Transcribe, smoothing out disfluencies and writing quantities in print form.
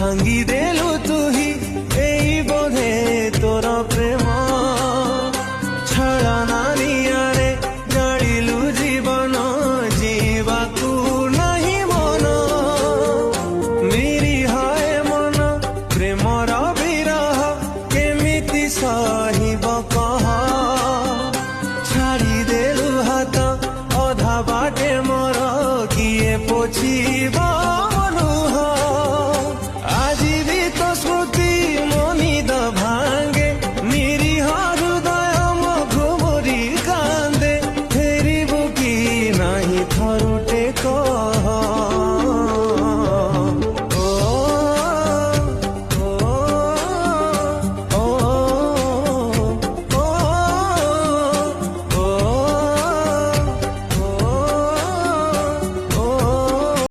ଭାଙ୍ଗି ଦେଲୁ ତୁହି ଏଇ ବୋଧେ ତୋର ପ୍ରେମ ଛଳନା ନିଆଁରେ ଜାଳିଲୁ ଜୀବନ ଯିବାକୁ ନାହିଁ ମନ ନିରୀହାଏ ମନ ପ୍ରେମର ବିରହ କେମିତି ସହିବ କହ ଛାଡ଼ିଦେଲୁ ହାତ ଅଧା ବାଟେ ମୋର କିଏ ପୋଛିବ